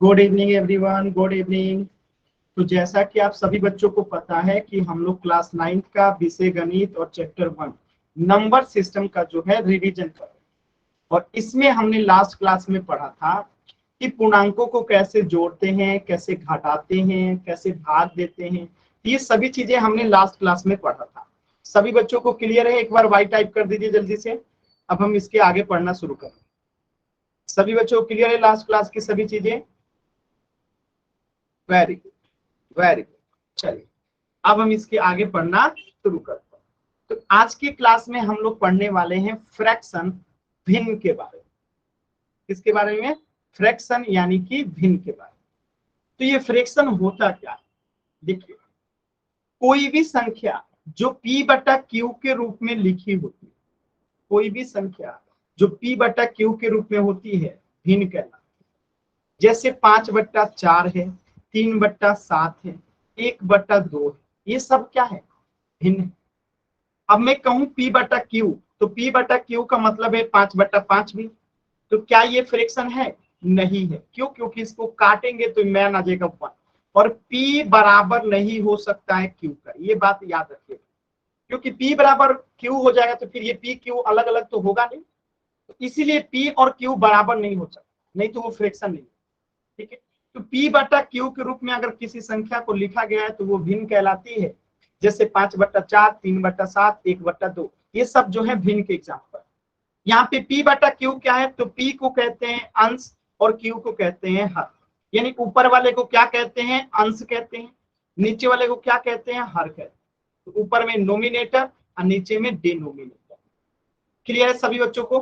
Good evening everyone, good evening. तो जैसा कि आप सभी बच्चों को पता है कि हम लोग क्लास 9 का विषय गणित और चैप्टर 1 नंबर सिस्टम का जो है रिवीजन कर रहे हैं। और इसमें हमने लास्ट क्लास में पढ़ा था कि पूर्णांकों को कैसे जोड़ते हैं, कैसे घटाते हैं, कैसे भाग देते हैं। ये सभी चीजें हमने लास्ट क्लास में पढ़ा था। सभी बच्चों को क्लियर है? एक बार वाई टाइप कर दीजिए जल्दी से। अब हम इसके आगे पढ़ना शुरू करें। सभी बच्चों को क्लियर है लास्ट क्लास की सभी चीजें? Very good, very good. चलिए अब हम इसके आगे पढ़ना शुरू करते हैं। तो आज की क्लास में हम लोग पढ़ने वाले हैं फ्रैक्शन, भिन्न के बारे में। किसके बारे में? फ्रैक्शन यानी कि भिन्न के बारे में। तो ये फ्रैक्शन होता क्या है? देखिए, कोई भी संख्या जो p बटा q के रूप में लिखी होती है, कोई भी संख्या जो p बटा q के रूप में होती है, भिन्न कहलाती है। जैसे 5/4 है, 3/7 है, 1/2 है, ये सब क्या है? भिन्न है। अब मैं कहूं p बटा q, तो p बटा q का मतलब है 5/5 भी। तो क्या ये फ्रैक्शन है? नहीं है। क्यों? क्योंकि इसको काटेंगे तो मान आ जाएगा 1 और p बराबर नहीं हो सकता है q का। ये बात याद रखिएगा, क्योंकि p बराबर q हो जाएगा तो फिर ये p q अलग अलग तो होगा नहीं। तो इसीलिए p और q बराबर नहीं हो सकता, नहीं तो वो फ्रैक्शन नहीं। ठीक है, तो p बटा q के रूप में अगर किसी संख्या को लिखा गया है तो वो भिन्न कहलाती है। जैसे 5/4, 3/7, 1/2, ये सब जो है भिन्न के एग्जाम्पल। यहाँ पे p बटा q क्या है? तो p को कहते हैं अंश और q को कहते हैं हर। यानी ऊपर वाले को क्या कहते हैं? अंश कहते हैं। नीचे वाले को क्या कहते हैं? हर कहते हैं। तो ऊपर में नोमिनेटर और नीचे में डिनोमिनेटर। क्लियर है सभी बच्चों को?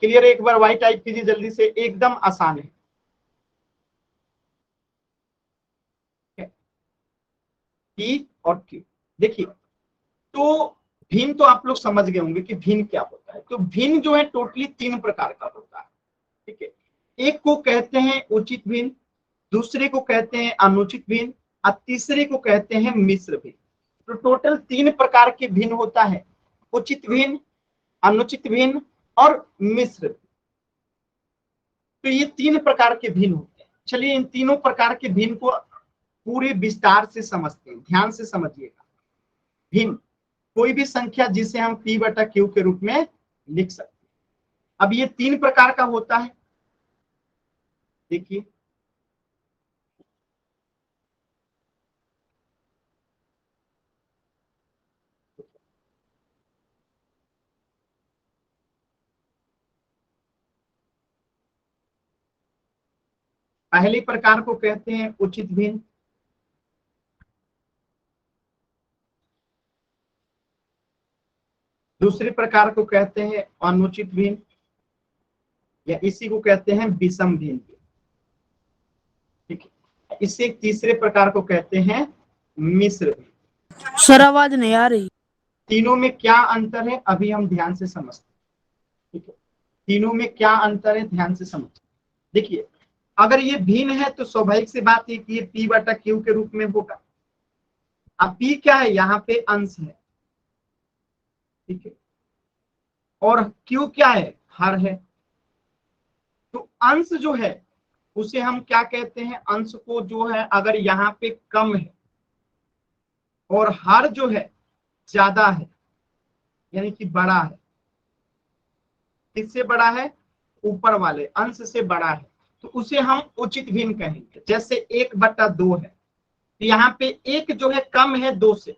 क्लियर है? एक बार वाई टाइप कीजिए जल्दी से, एकदम आसान है। p और q। देखिए, तो भिन्न तो आप लोग समझ गए होंगे कि भिन्न क्या होता है। तो भिन्न जो है टोटली 3 प्रकार का होता है। ठीक है, एक को कहते हैं उचित भिन्न, दूसरे को कहते हैं अनुचित भिन्न और तीसरे को कहते हैं मिश्र भिन्न। तो टोटल 3 प्रकार के भिन्न होता है, उचित भिन्न, अनुचित भिन्न और मिश्र भिन्न। तो ये 3 प्रकार के भिन्न होते हैं। चलिए इन तीनों प्रकार के भिन्न को पूरे विस्तार से समझते हैं, ध्यान से समझिएगा। भिन्न कोई भी संख्या जिसे हम p बटा q के रूप में लिख सकते हैं। अब ये 3 प्रकार का होता है। देखिए, पहले प्रकार को कहते हैं उचित भिन्न, दूसरे प्रकार को कहते हैं अनुचित भिन्न, या इसी को कहते हैं विषम भिन्न। ठीक है, इससे एक तीसरे प्रकार को कहते हैं मिश्र भिन्न। सर आवाज नहीं आ रही। तीनों में क्या अंतर है अभी हम ध्यान से समझते हैं। ठीक है, तीनों में क्या अंतर है ध्यान से समझते हैं। देखिए, अगर ये भिन्न है तो स्वाभाविक सी बात है कि ये p बटा q के रूप में होगा। अब p क्या है? यहाँ पे अंश है। ठीक है, और q क्या है? हर है। तो अंश जो है उसे हम क्या कहते हैं? अंश को जो है अगर यहाँ पे कम है और हर जो है ज्यादा है, यानी कि बड़ा है। किससे बड़ा है? ऊपर वाले अंश से बड़ा है, तो उसे हम उचित भिन्न कहेंगे। जैसे 1/2 है, तो यहाँ पे एक जो है कम है 2 से।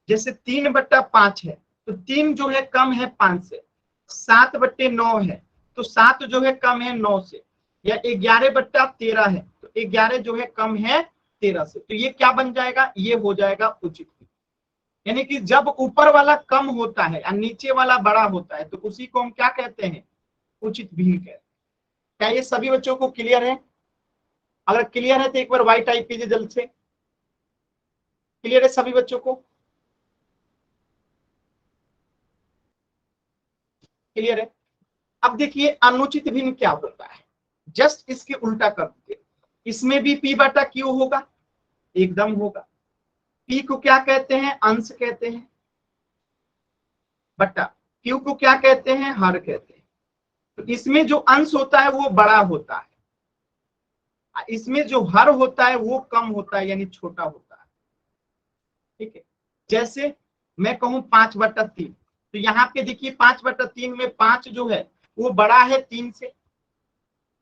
जैसे 3/5 है, तो 3 जो है कम है 5 से। 7/9 है, तो 7 जो है कम है 9 से। या 11/13 है, तो 11 जो है कम है 13 से। तो ये क्या बन जाएगा? ये हो जाएगा उचित भिन्न। यानी कि जब ऊपर वाला कम होता है और नीचे वाला बड़ा होता है तो उसी को हम क्या कहते हैं? उचित भिन्न कहते हैं। क्या ये सभी बच्चों को क्लियर है? अगर क्लियर है तो एक बार वाई टाइप कीजिए जल्द से। क्लियर है सभी बच्चों को? क्लियर है? अब देखिए अनुचित भिन्न क्या होता है, जस्ट इसके उल्टा कर दीजिए। इसमें भी p बटा q होगा, एकदम होगा। p को क्या कहते हैं? अंश कहते हैं, बटा q को क्या कहते हैं? हर कहते हैं। तो इसमें जो अंश होता है वो बड़ा होता है, इसमें जो हर होता है वो कम होता है यानी छोटा होता है। ठीक है, जैसे मैं कहूं 5/3, तो यहाँ पे देखिए 5/3 में 5 जो है वो बड़ा है 3 से।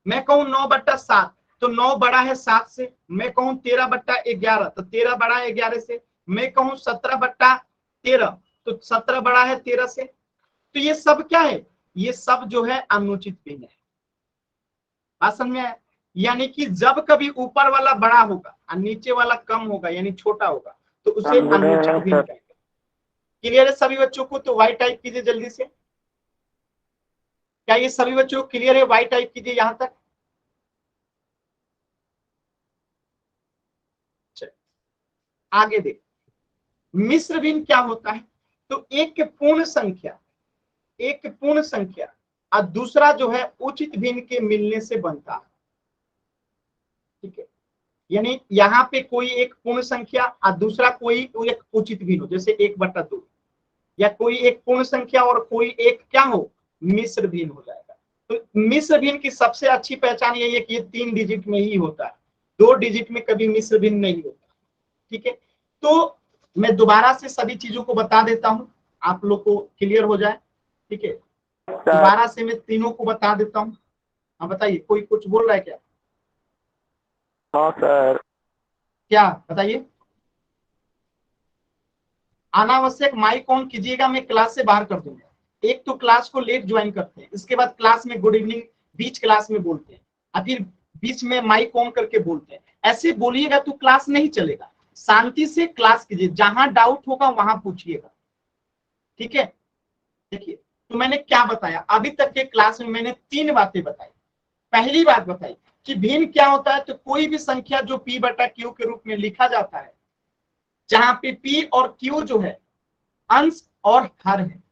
मैं कहूं 9/7, तो 9 बड़ा है 7 से। मैं कहूं 13/11, तो 13 बड़ा है 11 से। मैं कहूं 17/13, तो 17 बड़ा है 13 से। तो ये सब क्या है, ये सब जो है अनुचित भिन्न है। बात समझ में आया? यानी कि जब कभी ऊपर वाला बड़ा होगा और नीचे वाला कम होगा यानी छोटा होगा तो उसे अनुचित भिन्न कहेंगे। क्लियर है सभी बच्चों को? तो वाई टाइप कीजिए जल्दी से। क्या ये सभी बच्चों को क्लियर है? वाई टाइप कीजिए यहां तक। आगे देख, मिश्र भिन्न क्या होता है? तो एक पूर्ण संख्या, एक पूर्ण संख्या और दूसरा जो है उचित भिन्न के मिलने से बनता है। ठीक है, यानी यहाँ पे कोई एक पूर्ण संख्या और दूसरा कोई एक उचित भिन्न हो, जैसे 1/2, या कोई एक पूर्ण संख्या और कोई एक क्या हो, मिश्र भिन्न हो जाएगा। तो मिश्र भिन्न की सबसे अच्छी पहचान यही है कि ये 3 डिजिट में ही होता है, 2 डिजिट में कभी मिश्र भिन्न नहीं होता। ठीक है, तो मैं दोबारा से सभी चीजों को बता देता हूं, आप लोग को क्लियर हो जाए। ठीक है, दोबारा से मैं तीनों को बता देता हूं। हाँ बताइए, कोई कुछ बोल रहा है क्या? हाँ सर। क्या बताइए? अनावश्यक माइक ऑन कीजिएगा, मैं क्लास से बाहर कर दूंगा। एक तो क्लास को लेट ज्वाइन करते हैं, इसके बाद क्लास में गुड इवनिंग बीच क्लास में बोलते हैं, और फिर बीच में माइक ऑन करके बोलते हैं। ऐसे बोलिएगा तो क्लास नहीं चलेगा। शांति से क्लास कीजिए, जहां डाउट होगा वहां पूछिएगा। ठीक है, देखिए तो मैंने क्या बताया अभी तक के क्लास में, मैंने 3 बातें बताई। पहली बात बताई कि भिन्न क्या होता है, तो कोई भी संख्या जो p/q के रूप में लिखा जाता है, जहां पे p और q जो है अंश और हर है।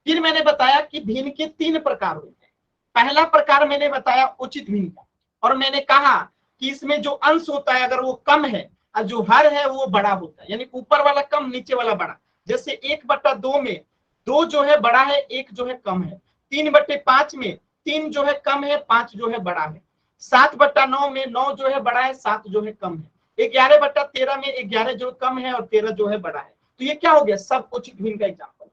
फिर मैंने बताया कि भिन्न के 3 प्रकार होते हैं। पहला प्रकार मैंने बताया उचित भिन्न का, और मैंने कहा कि इसमें जो अंश होता है अगर वो कम है और जो हर है वो बड़ा होता है, यानी ऊपर वाला कम नीचे वाला बड़ा। जैसे 1/2 में 2 जो है बड़ा है, 1 जो है कम है। 3/5 में 3 जो है कम है, 5 जो है बड़ा है। 7/9 में 9 जो है बड़ा है, 7 जो है कम है। 11/13 में 11 जो कम है और 13 जो है बड़ा है। तो ये क्या हो गया, सब उचित भिन्न का एग्जाम्पल।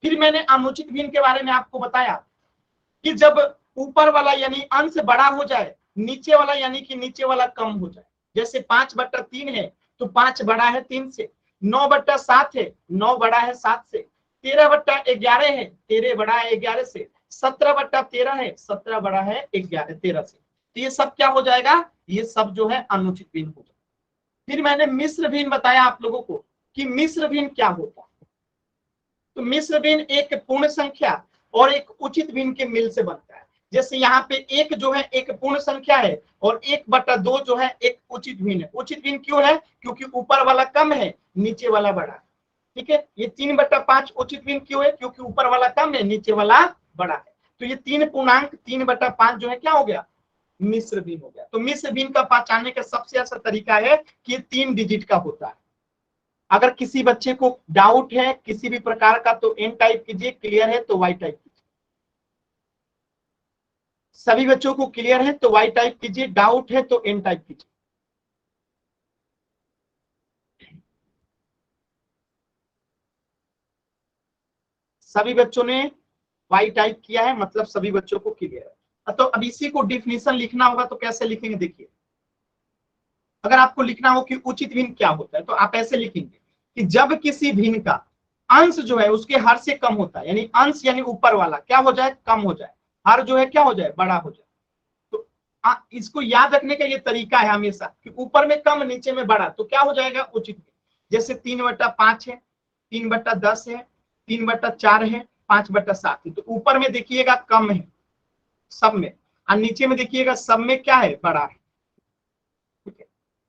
फिर मैंने अनुचित भिन्न के बारे में आपको बताया कि जब ऊपर वाला यानी अंश बड़ा हो जाए, नीचे वाला यानी कि नीचे वाला कम हो जाए। जैसे 5/3 है तो 5 बड़ा है 3 से। 9/7 है, 9 बड़ा है 7 से। 13/11 है, 13 बड़ा है 11 से। 17/13 है, 17 बड़ा है 13 से। तो ये सब क्या हो जाएगा, ये सब जो है अनुचित भिन्न हो जाएगा। फिर मैंने मिश्र भिन्न बताया आप लोगों को कि मिश्र भिन्न क्या होता है। तो मिश्र भिन्न एक पूर्ण संख्या और एक उचित भिन्न के मिल से बनता है। जैसे यहाँ पे एक जो है एक पूर्ण संख्या है और 1/2 जो है एक उचित भिन्न है। उचित भिन्न क्यों है, क्योंकि ऊपर वाला कम है नीचे वाला बड़ा है। ठीक है, ये 3/5 उचित भिन्न क्यों है, क्योंकि ऊपर वाला कम है नीचे वाला बड़ा है। तो ये 3 पूर्णांक 3/5 जो है क्या हो गया, मिश्र भिन्न हो गया। तो मिश्र भिन्न का पहचानने का सबसे अच्छा तरीका है कि ये 3 डिजिट का होता है। अगर किसी बच्चे को डाउट है किसी भी प्रकार का तो एन टाइप कीजिए, क्लियर है तो वाई टाइप कीजिए। सभी बच्चों को क्लियर है तो वाई टाइप कीजिए, डाउट है तो एन टाइप कीजिए। सभी बच्चों ने वाई टाइप किया है, मतलब सभी बच्चों को क्लियर है। तो अब इसी को डिफिनीशन लिखना होगा तो कैसे लिखेंगे, देखिए अगर आपको लिखना हो कि उचित भिन्न क्या होता है तो आप ऐसे लिखेंगे कि जब किसी भिन्न का अंश जो है उसके हर से कम होता है, यानी अंश यानी ऊपर वाला क्या हो जाए, कम हो जाए, हर जो है क्या हो जाए, बड़ा हो जाए। तो इसको याद रखने का ये तरीका है हमेशा कि ऊपर में कम नीचे में बड़ा, तो क्या हो जाएगा उचित भिन्न। जैसे 3/5 है, 3/10 है, 3/4 है, 5/7 है। तो ऊपर में देखिएगा कम है सब में, और नीचे में देखिएगा सब में क्या है, बड़ा है। ठीक है,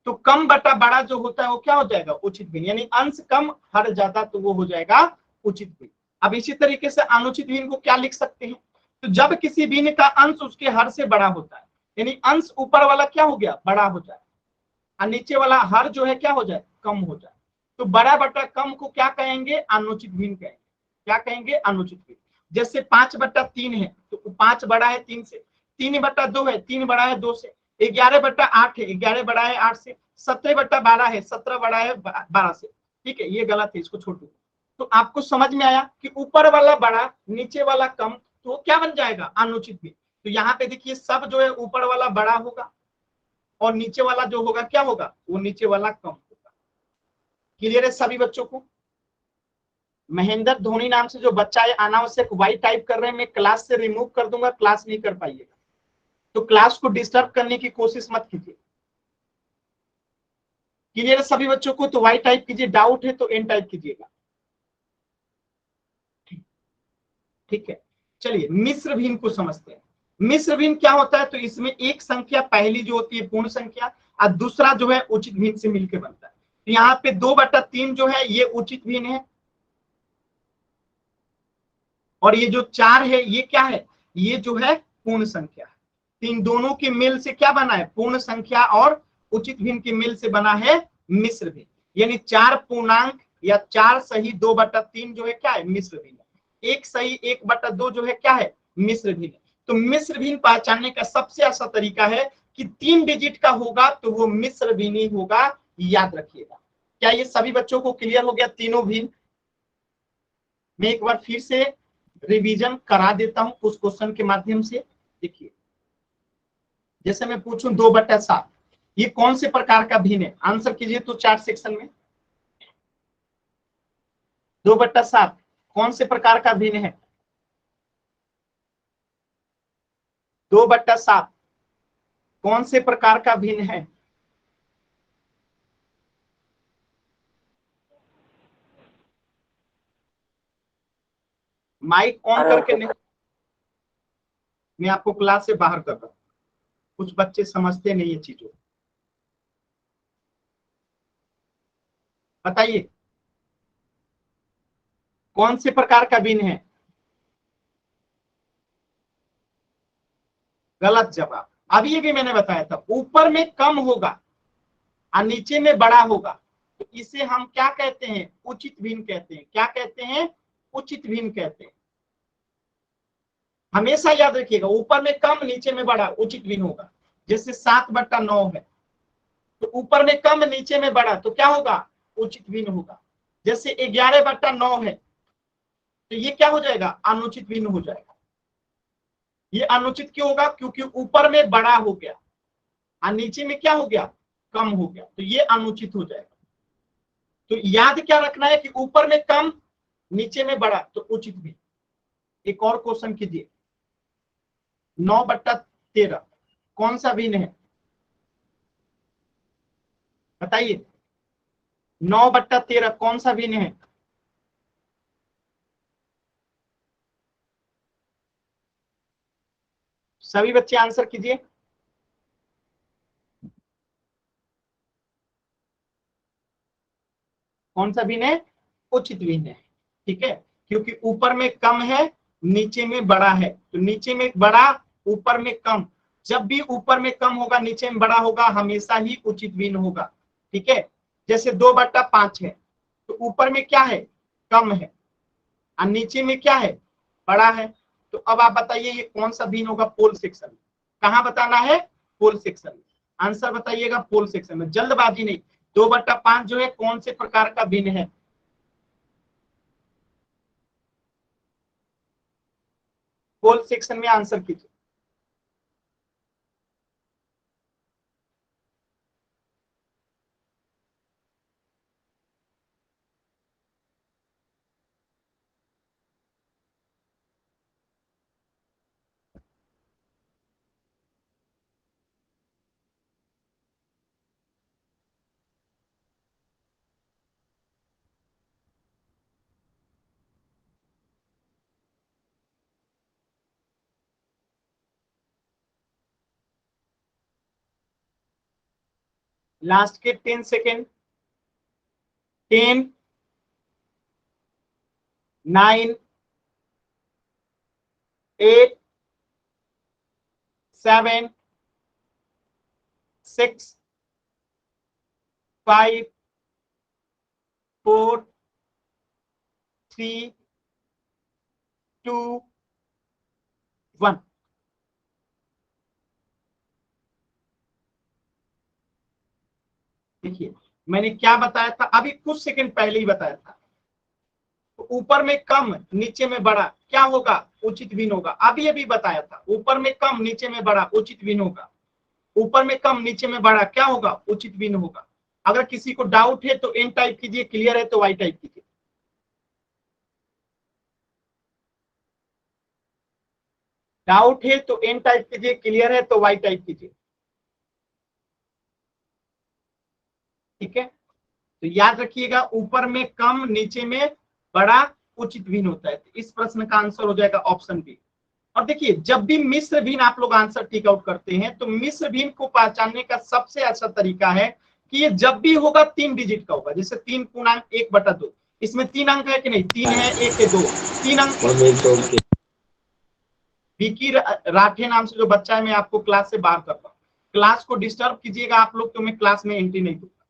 तो कम बटा बड़ा जो होता है वो क्या हो जाएगा, उचित भिन्न। यानी अंश कम हर ज्यादा तो वो हो जाएगा उचित भिन्न। अब इसी तरीके से अनुचित भिन्न को क्या लिख सकते हैं, तो जब किसी भिन्न का अंश उसके हर से बड़ा होता है, यानी अंश ऊपर वाला क्या हो गया, बड़ा हो जाए, और नीचे वाला हर जो है क्या हो जाए, कम हो जाए। तो बड़ा बटा कम को क्या कहेंगे, अनुचित भिन्न कहेंगे। क्या कहेंगे, अनुचित भिन्न। जैसे 5/3 है तो 5 बड़ा है 3 से, 3/2 है, 3 बड़ा है 2 से, 11/8 है, 11 बड़ा है 8 से, 17/12 है, 17 बड़ा है 12 से। ठीक है, ये गलत है, इसको छोड़ दो। तो आपको समझ में आया कि ऊपर वाला बड़ा नीचे वाला कम, तो क्या बन जाएगा, अनुचित भिन्न। तो यहाँ पे देखिए सब जो है ऊपर वाला बड़ा होगा और नीचे वाला जो होगा क्या होगा, वो नीचे वाला कम होगा। क्लियर है सभी बच्चों को। महेंद्र धोनी नाम से जो बच्चा है अनावश्यक वाई टाइप कर रहे हैं, मैं क्लास से रिमूव कर दूंगा, क्लास नहीं कर पाइएगा, तो क्लास को डिस्टर्ब करने की कोशिश मत कीजिए। क्लियर है सभी बच्चों को, तो वाई टाइप कीजिए, डाउट है तो एन टाइप कीजिएगा। ठीक है, चलिए मिश्र भिन्न को समझते हैं। मिश्र भिन्न क्या होता है, तो इसमें एक संख्या पहली जो होती है पूर्ण संख्या और दूसरा जो है उचित भिन्न से मिलकर बनता है। तो यहाँ पे 2/3 जो है ये उचित भिन्न है, और ये जो 4 है ये क्या है, ये जो है पूर्ण संख्या है। इन दोनों के मेल से क्या बना है, पूर्ण संख्या और उचित भिन्न के मेल से बना है मिश्र भिन्न। यानी 4 पूर्णांक या 4 सही 2/3 जो है क्या है, मिश्र भिन्न। 1 सही 1/2 जो है क्या है, मिश्र भिन्न। तो मिश्र भिन्न पहचानने का सबसे अच्छा तरीका है कि 3 डिजिट का होगा तो वो मिश्र भिन्न ही होगा, याद रखिएगा। क्या ये सभी बच्चों को क्लियर हो गया, तीनों भिन्न? मैं एक बार फिर से रिवीजन करा देता हूं उस क्वेश्चन के माध्यम से। देखिए, जैसे मैं पूछूं 2/7 ये कौन से प्रकार का भिन्न है, आंसर कीजिए तो चार्ट सेक्शन में। 2/7 कौन से प्रकार का भिन्न है, 2/7 कौन से प्रकार का भिन्न है? माइक ऑन करके नहीं, मैं आपको क्लास से बाहर कर रहा हूं, कुछ बच्चे समझते नहीं है चीजों। बताइए कौन से प्रकार का भिन्न है? गलत जवाब। अभी ये भी मैंने बताया था, ऊपर में कम होगा और नीचे में बड़ा होगा, तो इसे हम क्या कहते हैं, उचित भिन्न कहते हैं। क्या कहते हैं, उचित भिन्न कहते हैं। हमेशा याद रखिएगा, ऊपर में कम नीचे में बड़ा उचित भिन्न होगा। जैसे 7/9 है, तो ऊपर में कम नीचे में बड़ा, तो क्या होगा, उचित भिन्न होगा। जैसे 11/9 है, तो ये क्या हो जाएगा, अनुचित भिन्न हो जाएगा। ये अनुचित क्यों होगा, क्योंकि ऊपर में बड़ा हो गया और नीचे में क्या हो गया, कम हो गया, तो ये अनुचित हो जाएगा। तो याद क्या रखना है कि ऊपर में कम नीचे में बड़ा तो उचित भिन्न। एक और क्वेश्चन कीजिए, 9/13 कौन सा भिन्न है, बताइए। 9/13 कौन सा भिन्न है? सभी बच्चे आंसर कीजिए। कौन सा भिन्न है, उचित भिन्न है। ठीक है, क्योंकि ऊपर में कम है नीचे में बड़ा है, तो नीचे में बड़ा ऊपर में कम, जब भी ऊपर में कम होगा नीचे में बड़ा होगा हमेशा ही उचित भिन्न होगा। ठीक है, जैसे 2/5 है, तो ऊपर में क्या है, कम है और नीचे में क्या है, बड़ा है। तो अब आप बताइए ये कौन सा भिन्न होगा, पोल सेक्शन में। कहाँ बताना है, पोल सेक्शन में। आंसर बताइएगा पोल सेक्शन में, जल्दबाजी नहीं। 2/5 जो है कौन से प्रकार का भिन्न है, पोल सेक्शन में आंसर कीजिए। लास्ट के 10 सेकेंड, 10, 9, 8, 7, 6, 5, 4, 3, 2, 1। देखिए मैंने क्या बताया था, अभी कुछ सेकंड पहले ही बताया था। तो ऊपर में कम नीचे में बड़ा क्या होगा, उचित भिन्न होगा। अभी अभी बताया था, ऊपर में कम नीचे में बड़ा उचित भिन्न होगा। ऊपर में कम नीचे में बड़ा क्या होगा, उचित भिन्न होगा। अगर किसी को डाउट है तो एन टाइप कीजिए, क्लियर है तो वाई टाइप कीजिए। डाउट है तो एन टाइप कीजिए, क्लियर है तो वाई टाइप कीजिए। ठीक है, तो याद रखिएगा ऊपर में कम नीचे में बड़ा उचित भिन्न होता है। तो इस प्रश्न का आंसर हो जाएगा ऑप्शन बी। और देखिए जब भी मिश्र भिन्न आप लोग आंसर टिक आउट करते हैं तो मिश्र भिन्न को पहचानने का सबसे अच्छा तरीका है कि ये जब भी होगा 3 डिजिट का होगा। जैसे 3.1/2, इसमें 3 अंक है कि नहीं, 3 है, 1 है, 2, 3 अंक। विकी राठे नाम से जो बच्चा है, मैं आपको क्लास से बाहर करता हूँ। क्लास को डिस्टर्ब कीजिएगा आप लोग तो मैं क्लास में एंट्री नहीं दूंगा।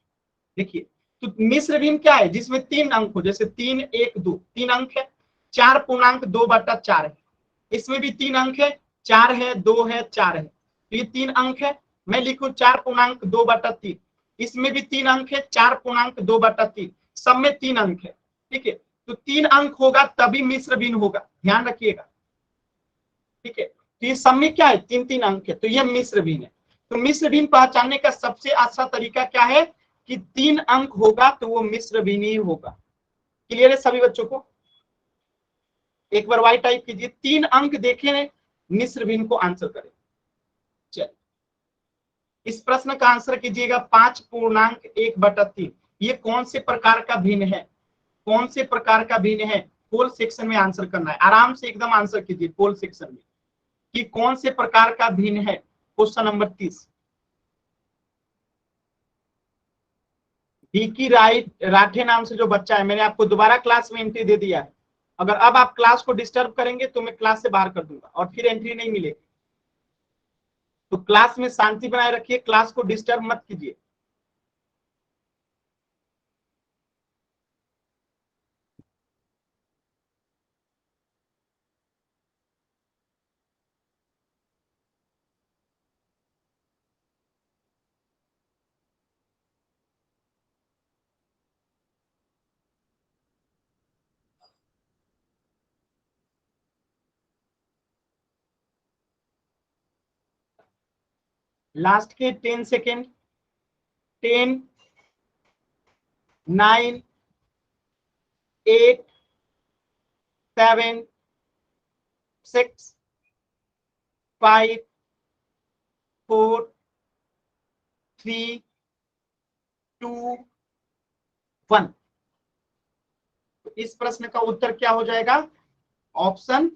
देखिए तो मिश्र भिन्न क्या है, जिसमें 3 अंक हो। जैसे 3, 1, 2, 3 अंक है। 4.2/4 है, इसमें भी 3 अंक है। 4 है, 2 है, 4 है, तो ये 3 अंक है। मैं लिखूं 4.2/3, इसमें भी 3 अंक है। 4.2/3, सब में 3 अंक है। ठीक है, तो 3 अंक होगा तभी मिश्र भिन्न होगा, ध्यान रखिएगा। ठीक है, तो ये सब में क्या है, 3-3 अंक है, तो ये मिश्र भिन्न है। तो मिश्र भिन्न पहचानने का सबसे अच्छा तरीका क्या है कि 3 अंक होगा तो वो मिश्र भिन्न ही होगा। क्लियर है सभी बच्चों को? एक बार वाई टाइप कीजिए, 3 अंक देखे मिश्र भिन्न को आंसर करें। चलिए इस प्रश्न का आंसर कीजिएगा 5.1/3। ये कौन से प्रकार का भिन्न है, कौन से प्रकार का भिन्न है? पोल सेक्शन में आंसर करना है, आराम से एकदम आंसर कीजिए पोल सेक्शन में कि कौन से प्रकार का भिन्न है। Question number 30। विकी राठे नाम से जो बच्चा है, मैंने आपको दोबारा क्लास में एंट्री दे दिया है। अगर अब आप क्लास को डिस्टर्ब करेंगे तो मैं क्लास से बाहर कर दूंगा और फिर एंट्री नहीं मिलेगी। तो क्लास में शांति बनाए रखिए, क्लास को डिस्टर्ब मत कीजिए। लास्ट के 10 सेकेंड। 10, 9, 8, 7, 6, 5, 4, 3, 2, 1। तो इस प्रश्न का उत्तर क्या हो जाएगा, ऑप्शन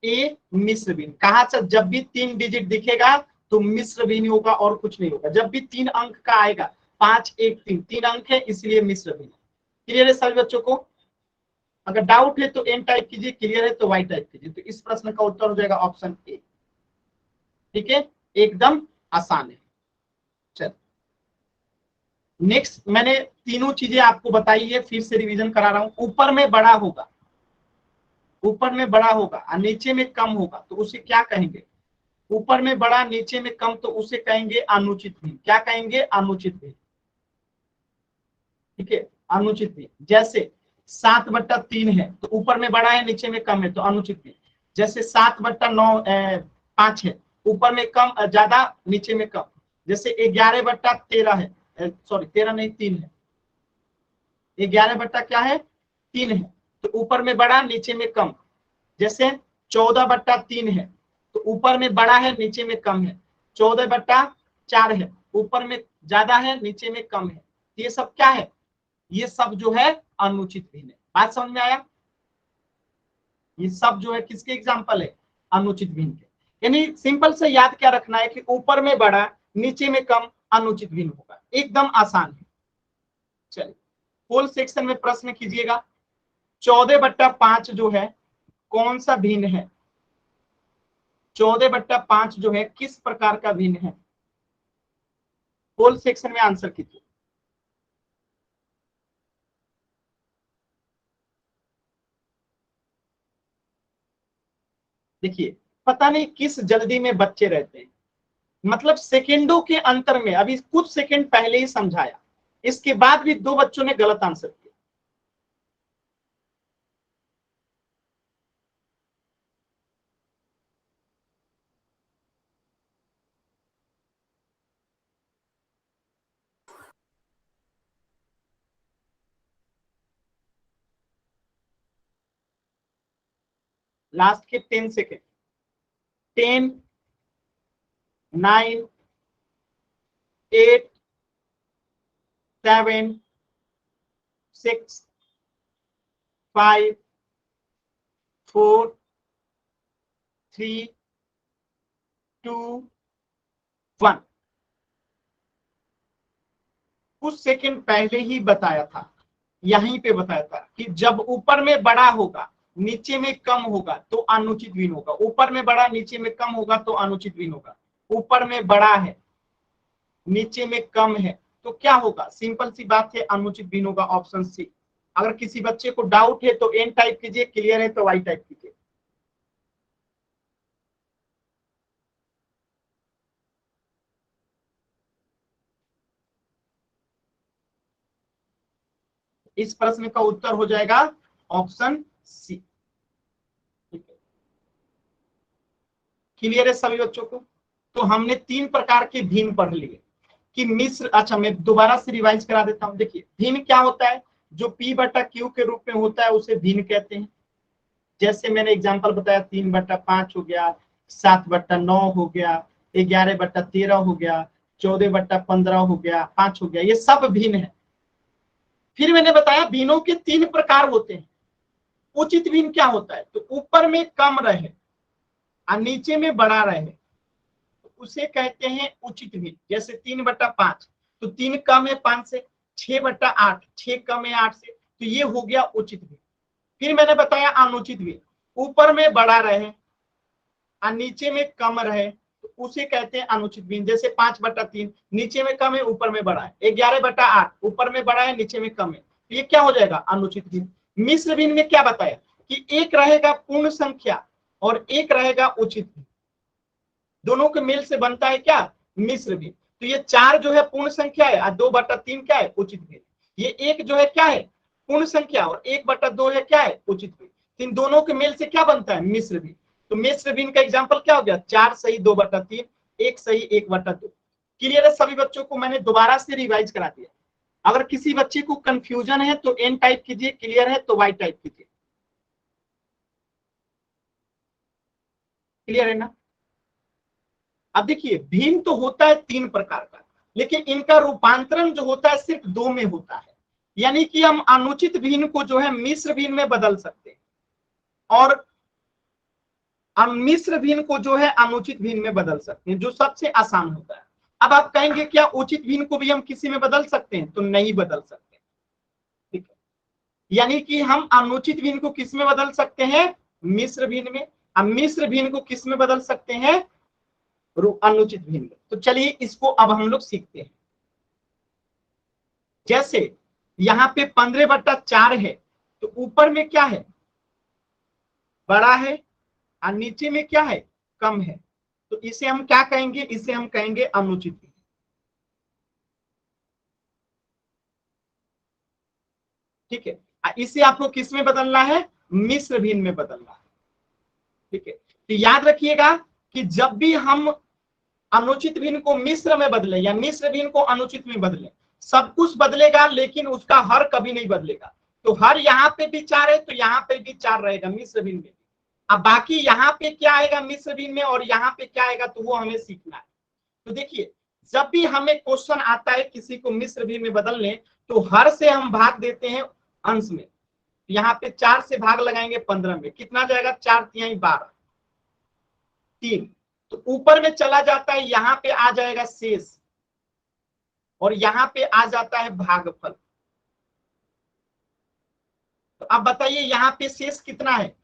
ए मिश्र भिन्न। कहा था जब भी 3 डिजिट दिखेगा तो मिश्र भिन्न होगा और कुछ नहीं होगा। जब भी 3 अंक का आएगा, 5, 1, 3, 3 अंक है इसलिए मिश्र भिन्न। क्लियर है सभी बच्चों को? अगर डाउट है तो एन टाइप कीजिए, क्लियर है तो वाई टाइप कीजिए। तो इस प्रश्न का उत्तर हो जाएगा ऑप्शन ए। ठीक है, एकदम आसान है। चल नेक्स्ट, मैंने तीनों चीजें आपको बताई है, फिर से रिवीजन करा रहा हूं। ऊपर में बड़ा होगा, ऊपर में बड़ा होगा और नीचे में कम होगा तो उसे क्या कहेंगे? ऊपर में बड़ा नीचे में कम तो उसे कहेंगे अनुचित भिन्न। क्या कहेंगे? अनुचित भिन्न। ठीक है, अनुचित भिन्न। जैसे 7/3 है तो ऊपर में बड़ा है नीचे में कम है तो अनुचित भिन्न। जैसे 7/5 है, ऊपर में कम ज्यादा नीचे में कम। जैसे 11/13 है, सॉरी 13 नहीं 3 है। 11 क्या है, 3 है, तो ऊपर में बड़ा नीचे में कम। जैसे 14/3 है तो ऊपर में बड़ा है नीचे में कम है। 14/4 है, ऊपर में ज्यादा है नीचे में कम है। ये सब क्या है, ये सब जो है अनुचित भिन्न है। बात समझ में आया? ये सब जो है किसके एग्जाम्पल है, अनुचित भिन्न के। यानी सिंपल से याद क्या रखना है कि ऊपर में बड़ा नीचे में कम अनुचित भिन्न होगा, एकदम आसान है। चलिए फुल सेक्शन में प्रश्न कीजिएगा। 14/5 जो है कौन सा भिन्न है? 14/5 जो है किस प्रकार का भिन्न है? फुल सेक्शन में आंसर कीजिए। देखिए पता नहीं किस जल्दी में बच्चे रहते हैं, मतलब सेकेंडों के अंतर में, अभी कुछ सेकंड पहले ही समझाया इसके बाद भी 2 बच्चों ने गलत आंसर किया। लास्ट के 10 सेकेंड। 10, 9, 8, 7, 6, 5, 4, 3, 2, 1। कुछ सेकंड पहले ही बताया था, यहीं पे बताया था कि जब ऊपर में बड़ा होगा नीचे में कम होगा तो अनुचित भिन्न होगा। ऊपर में बड़ा नीचे में कम होगा तो अनुचित भिन्न होगा। ऊपर में बड़ा है नीचे में कम है तो क्या होगा? सिंपल सी बात है, अनुचित भिन्न होगा, ऑप्शन सी। अगर किसी बच्चे को डाउट है तो एन टाइप कीजिए, क्लियर है तो वाई टाइप कीजिए। इस प्रश्न का उत्तर हो जाएगा ऑप्शन सी। क्लियर है सभी बच्चों को? तो हमने 3 प्रकार के भिन्न पढ़ लिए कि मिश्र। अच्छा, मैं दोबारा से रिवाइज करा देता हूं। देखिए भिन्न क्या होता है? जो P बटा Q के रूप में होता है उसे भिन्न कहते हैं। जैसे मैंने एग्जांपल बताया, 3/5 हो गया, 7/9 हो गया, 11/13 हो गया, 14/15 हो गया, 5 हो गया, ये सब भिन्न है। फिर मैंने बताया भिन्नों के 3 प्रकार होते हैं। उचित भिन्न क्या होता है? तो ऊपर में कम रहे और नीचे में बड़ा रहे, उसे कहते हैं उचित भिन्न। जैसे 3/5, तो 3 कम है 5 से। 6/8, 6 कम है 8 से, तो ये हो गया उचित भिन्न। फिर मैंने बताया अनुचित भिन्न, ऊपर में बड़ा रहे और नीचे में कम रहे तो उसे कहते हैं अनुचित भिन्न। जैसे 5/3, नीचे में कम है ऊपर में बड़ा है। 11/8, ऊपर में बड़ा है नीचे में कम है, तो ये क्या हो जाएगा? अनुचित भिन्न। मिश्र भिन्न में क्या बताया कि एक रहेगा पूर्ण संख्या और एक रहेगा उचित भिन्न। दोनों के मेल से बनता है क्या? मिश्र भिन्न। तो ये 4 जो है पूर्ण संख्या है और 2/3 क्या है? उचित भिन्न। ये 1 जो है क्या है? पूर्ण संख्या, और 1/2 है क्या है? उचित भिन्न। इन दोनों के मेल से क्या बनता है? मिश्र भिन्न। तो मिश्र भिन्न का एग्जांपल क्या हो गया? 4 सही 2/3, 1 सही 1/2। क्लियर है सभी बच्चों को? मैंने दोबारा से रिवाइज करा दिया। अगर किसी बच्चे को कंफ्यूजन है तो एन टाइप कीजिए, क्लियर है तो वाई टाइप कीजिए। क्लियर है ना? अब देखिए भिन्न तो होता है 3 प्रकार का, लेकिन इनका रूपांतरण जो होता है सिर्फ 2 में होता है। यानी कि हम अनुचित भिन्न को जो है मिश्र भिन्न में बदल सकते हैं और मिश्र भिन्न को जो है अनुचित भिन्न में बदल सकते हैं, जो सबसे आसान होता है। अब आप कहेंगे क्या उचित भिन्न को भी हम किसी में बदल सकते हैं? तो नहीं बदल सकते। ठीक है, यानी कि हम अनुचित भिन्न को किस में बदल सकते हैं? मिश्र भिन्न में। अब मिश्र भिन्न को किस में बदल सकते हैं? अनुचित भिन्न। तो चलिए इसको अब हम लोग सीखते हैं। जैसे यहाँ पे 15/4 है, तो ऊपर में क्या है? बड़ा है और नीचे में क्या है? कम है। तो इसे हम क्या कहेंगे? इसे हम कहेंगे अनुचित भिन्न। ठीक है, इसे आपको किस में बदलना है? मिश्र भिन्न में बदलना है। ठीक है, तो याद रखिएगा कि जब भी हम अनुचित भिन्न को मिश्र में बदले या मिश्र भिन्न को अनुचित में बदले, सब कुछ बदलेगा लेकिन उसका हर कभी नहीं बदलेगा। तो हर यहाँ पे भी 4 है तो यहाँ पे भी 4 रहेगा मिश्र भिन्न में। अब बाकी यहाँ पे क्या आएगा मिश्र भिन्न में और यहाँ पे क्या आएगा, तो वो हमें सीखना है। तो देखिए जब भी हमें क्वेश्चन आता है किसी को मिश्र भिन्न में बदलने, तो हर से हम भाग देते हैं अंश में। यहाँ पे 4 से भाग लगाएंगे 15 में, कितना जाएगा? 4×3 = 12, 3। तो ऊपर में चला जाता है, यहाँ पे आ जाएगा शेष और यहाँ पे आ जाता है भागफल। तो अब बताइए यहाँ पे शेष कितना है?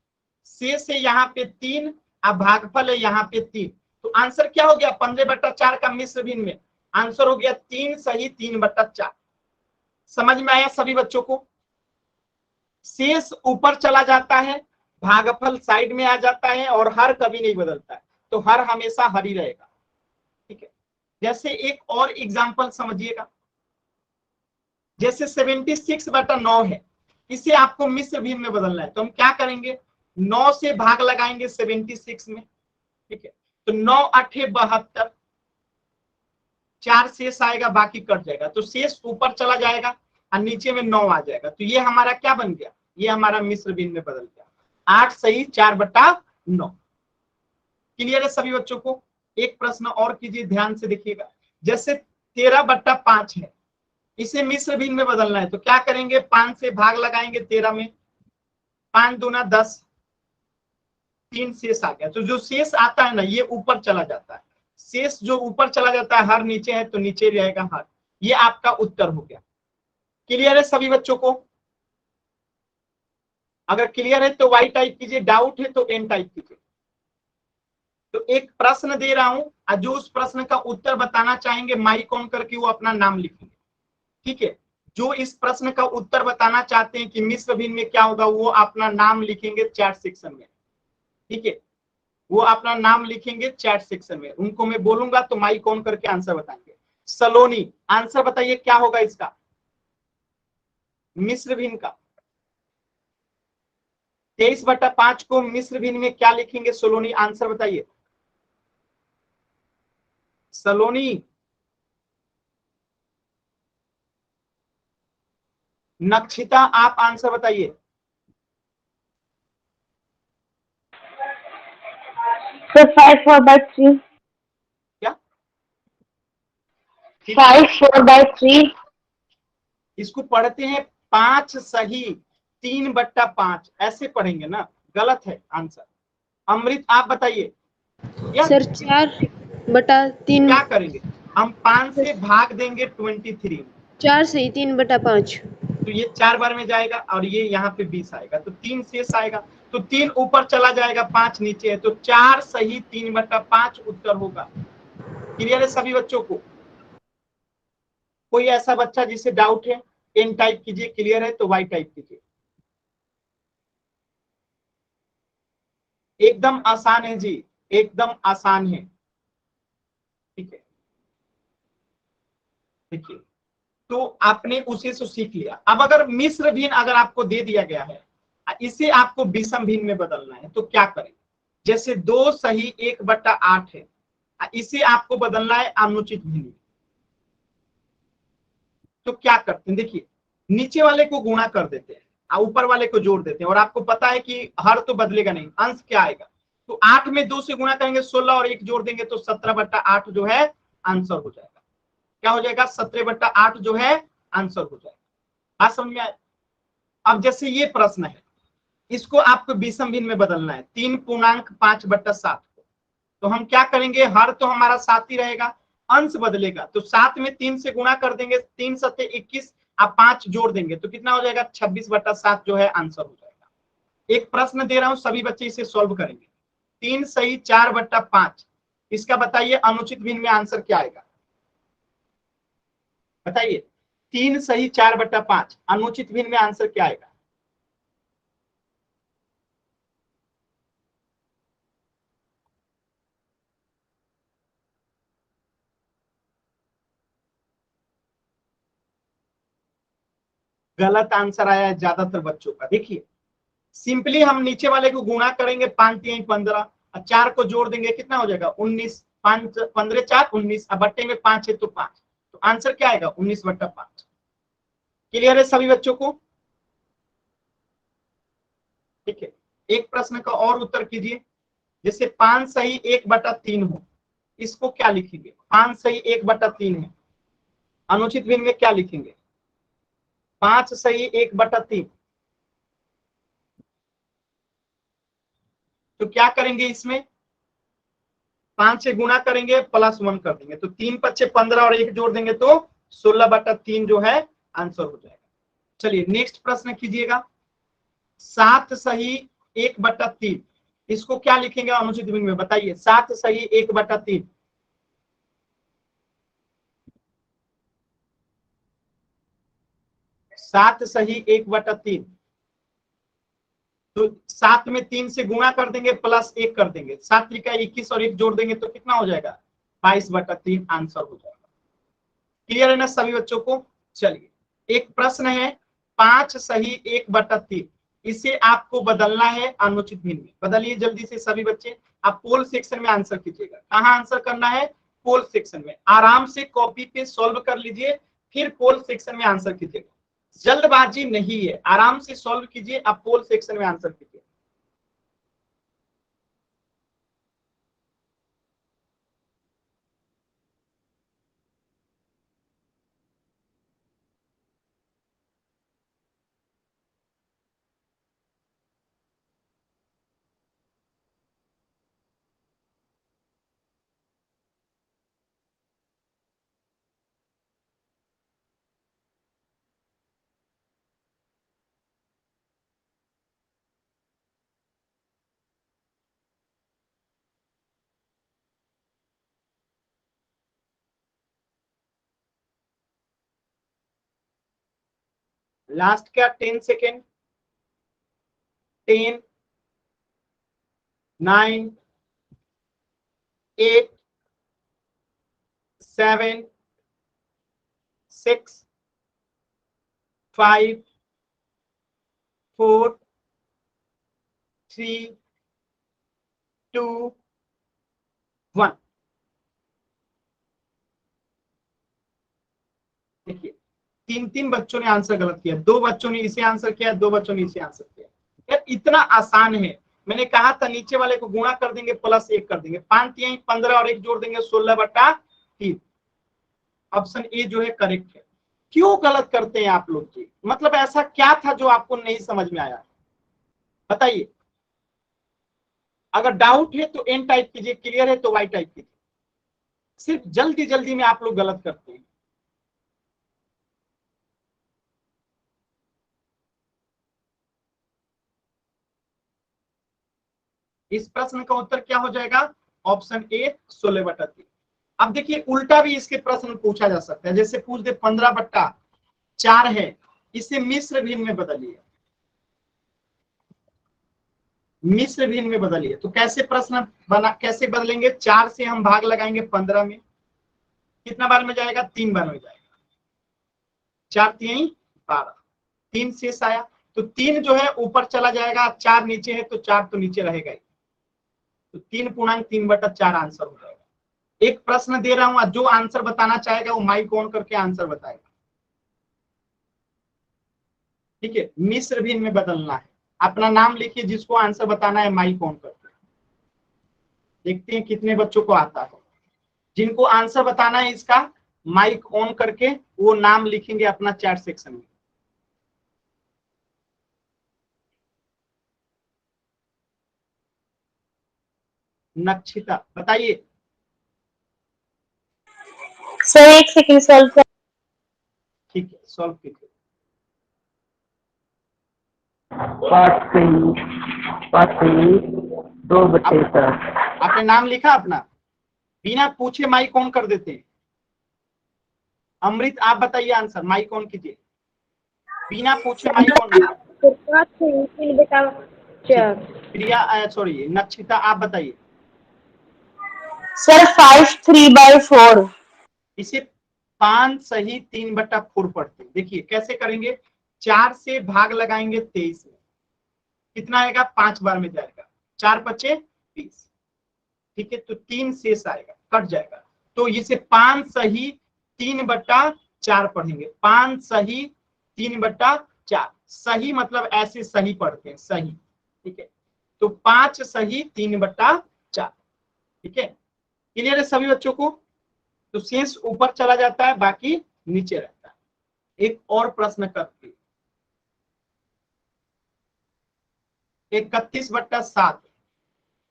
शेष है यहाँ पे 3 और भागफल है यहाँ पे 3। तो आंसर क्या हो गया? 15/4 का मिश्र भिन्न में आंसर हो गया 3 सही 3/4। समझ में आया सभी बच्चों को? शेष ऊपर चला जाता है, भागफल साइड में आ जाता है और हर कभी नहीं बदलता है, तो हर हमेशा हर ही रहेगा। ठीक है, जैसे एक और एग्जांपल समझिएगा। जैसे 76/9 है, इसे आपको मिश्र भिन्न में बदलना है, तो हम क्या करेंगे, 9 से भाग लगाएंगे 76 में, ठीक है, तो 9 8 72, 4 शेष आएगा, बाकी कट जाएगा, तो शेष ऊपर चला जाएगा और नीचे में 9 आ जाएगा, तो ये हमारा क्या बन गया, ये हमारा मिश्र भिन्न में बदल गया, 8 सही 4/9। क्लियर है सभी बच्चों को। एक प्रश्न और कीजिए, ध्यान से देखिएगा, जैसे 13/5 है, इसे मिश्र भिन्न में बदलना है, तो क्या करेंगे, 5 से भाग लगाएंगे 13 में, 5 दूना 10, 3 शेष आ गया, तो जो शेष आता है ना ये ऊपर चला जाता है, शेष जो ऊपर चला जाता है, हर नीचे है तो नीचे रहेगा हर, ये आपका उत्तर हो गया। क्लियर है सभी बच्चों को। अगर क्लियर है तो वाई टाइप कीजिए, डाउट है तो एन टाइप कीजिए। तो एक प्रश्न दे रहा हूं, जो उस प्रश्न का उत्तर बताना चाहेंगे माइक ऑन करके वो अपना नाम लिखेंगे, ठीक है, जो इस प्रश्न का उत्तर बताना चाहते हैं कि मिश्र भिन्न में क्या होगा, वो अपना नाम लिखेंगे चैट सेक्शन में, ठीक है, वो अपना नाम लिखेंगे चैट सेक्शन में, उनको मैं बोलूंगा तो माइक ऑन करके आंसर बताएंगे। सलोनी, आंसर बताइए क्या होगा इसका, मिश्र भिन्न का। 23/5 को मिश्र भिन्न में क्या लिखेंगे सलोनी, आंसर बताइए सलोनी। नक्षिता आप आंसर बताइए। सर 5/4/3। क्या 5/4/3। इसको पढ़ते हैं 5 सही 3/5, ऐसे पढ़ेंगे ना, गलत है आंसर। अमृत आप बताइए। सर 4/3। क्या करेंगे, हम 5 से भाग देंगे 23, 4 सही 3/5, तो ये 4 बार में जाएगा और ये यहाँ पे 20 आएगा, तो 3 शेष आएगा, तो 3 ऊपर चला जाएगा, 5 नीचे है, तो 4 सही 3/5 उत्तर होगा। क्लियर है सभी बच्चों को। कोई ऐसा बच्चा जिसे डाउट है, एन टाइप कीजिए, क्लियर है तो वाई टाइप कीजिए। एकदम आसान है जी, एकदम आसान है, ठीक है, देखिए, तो आपने उसे से सीख लिया। अब अगर मिश्र भिन्न अगर आपको दे दिया गया है, इसे आपको विषम भिन्न में बदलना है, तो क्या करें, जैसे 2 सही 1/8 है, इसे आपको बदलना है अनुचित भिन्न, तो क्या करते हैं, देखिए, नीचे वाले को गुणा कर देते हैं और ऊपर वाले को जोड़ देते हैं, और आपको पता है कि हर तो बदलेगा नहीं, अंश क्या आएगा, तो 8 में 2 से गुणा करेंगे 16 और 1 जोड़ देंगे तो 17/8 जो है आंसर हो जाएगा। क्या हो जाएगा, 17/8 जो है आंसर हो जाएगा। बात समझ में आए। अब जैसे ये प्रश्न है, इसको आपको विषम भिन्न में बदलना है, 3.5/7 को, तो हम क्या करेंगे, हर तो हमारा 7 ही रहेगा, अंश बदलेगा, तो 7 में 3 से गुणा कर देंगे, 3 7 21, आप 5 जोड़ देंगे तो कितना हो जाएगा, 26/7 जो है आंसर हो जाएगा। एक प्रश्न दे रहा हूं, सभी बच्चे इसे सॉल्व करेंगे। 3 सही 4/5, इसका बताइए अनुचित भिन्न में आंसर क्या आएगा, बताइए। 3 सही 4/5, अनुचित भिन्न में आंसर क्या आएगा, गलत आंसर आया है ज्यादातर बच्चों का। देखिए, सिंपली हम नीचे वाले को गुणा करेंगे, 5 3 15, और 4 को जोड़ देंगे, कितना हो जाएगा 19, 5 15 4 19, अब बट्टे में 5 है तो 5, तो आंसर क्या आएगा 19/5। क्लियर है सभी बच्चों को, ठीक है। एक प्रश्न का और उत्तर कीजिए, जैसे 5 सही 1/3 हो, इसको क्या लिखेंगे, 5 सही 1/3 है, अनुचित भिन्न में क्या लिखेंगे, 5 सही 1/3, तो क्या करेंगे, इसमें 5 से गुणा करेंगे +1 कर देंगे, तो 3 5 15 और 1 जोड़ देंगे तो 16/3 जो है आंसर हो जाएगा। चलिए नेक्स्ट प्रश्न कीजिएगा, 7 सही 1/3, इसको क्या लिखेंगे अनुचित भिन्न में, बताइए। 7 सही 1/3, सात सही 1/3, तो 7 में 3 से गुणा कर देंगे +1 कर देंगे, 7 3 21 और 1 जोड़ देंगे तो कितना हो जाएगा 22/3 आंसर हो जाएगा। क्लियर है ना सभी बच्चों को। चलिए एक प्रश्न है 5 सही 1/3, इसे आपको बदलना है अनुचित भिन्न में। बदलिए जल्दी से सभी बच्चे, आप पोल सेक्शन में आंसर कीजिएगा। कहाँ आंसर करना है? पोल सेक्शन में। आराम से कॉपी पे सॉल्व कर लीजिए, फिर पोल सेक्शन में आंसर कीजिएगा। जल्दबाजी नहीं है, आराम से सॉल्व कीजिए, आप पोल सेक्शन में आंसर कीजिए। लास्ट क्या 10 सेकेंड। 10 9 8 7 6 5 4 3 2 1। देखिए 3 बच्चों ने आंसर गलत किया, 2 बच्चों ने इसे आंसर किया, 2 बच्चों ने इसे आंसर किया। यार इतना आसान है, मैंने कहा था नीचे वाले को गुणा कर देंगे प्लस 1 कर देंगे, 5 3 15 और 1 जोड़ देंगे 16/3। ऑप्शन ए जो है करेक्ट है। क्यों गलत करते हैं आप लोग जी? मतलब ऐसा क्या था जो आपको नहीं समझ में आया, बताइए। अगर डाउट है तो एन टाइप कीजिए, क्लियर है तो वाई टाइप कीजिए। सिर्फ जल्दी जल्दी में आप लोग गलत करते हैं। इस प्रश्न का उत्तर क्या हो जाएगा? Option A 16/3। अब देखिए उल्टा भी इसके प्रश्न पूछा जा सकता है, जैसे पूछ दे 15/4 है, इसे मिश्र भिन्न में बदलिए, मिश्र भिन्न में बदलिए। तो कैसे प्रश्न बना, कैसे बदलेंगे? 4 से हम भाग लगाएंगे 15 में, कितना बार में जाएगा? 3 बार में जाएगा। 4 3 12, 3 शेष आया, तो 3 जो है ऊपर चला जाएगा, 4 नीचे है तो 4 तो नीचे रहेगा ही, तो 3/3/4 आंसर हो जाएगा। एक प्रश्न दे रहा हूं, जो आंसर बताना चाहेगा वो माइक ऑन करके आंसर बताएगा, ठीक है। मिश्र भिन्न में बदलना है, अपना नाम लिखिए, जिसको आंसर बताना है माइक ऑन करके। देखते हैं कितने बच्चों को आता है। जिनको आंसर बताना है इसका, माइक ऑन करके वो नाम लिखेंगे अपना चैट सेक्शन में। नक्षिता बताइए। सर 1 सेकंड सॉल्व कर। ठीक है, सॉल्व कीजिए। 5 सही 2 बचे सर। आपने नाम लिखा अपना? बिना पूछे माइक ऑन कर देते हैं। अमृत आप बताइए आंसर, माइक ऑन कीजिए, बिना पूछे माइक ऑन। 5 सही 3/4। प्रिया सॉरी नक्षिता आप बताइए। सर 5 3/4। इसे 5 सही 3/4 पढ़ते हैं। देखिए कैसे करेंगे, 4 से भाग लगाएंगे 23 में, कितना आएगा? 5 बार में जाएगा, 4 5 20, ठीक है। तो 3 शेष आएगा, कट जाएगा, तो इसे 5 सही 3/4 पढ़ेंगे। 5 सही 3/4, सही मतलब ऐसे सही पढ़ते हैं, सही, ठीक है। तो 5 सही 3/4, ठीक है। क्लियर है सभी बच्चों को? तो शेष ऊपर चला जाता है, बाकी नीचे रहता है। एक और प्रश्न करते, 31/7,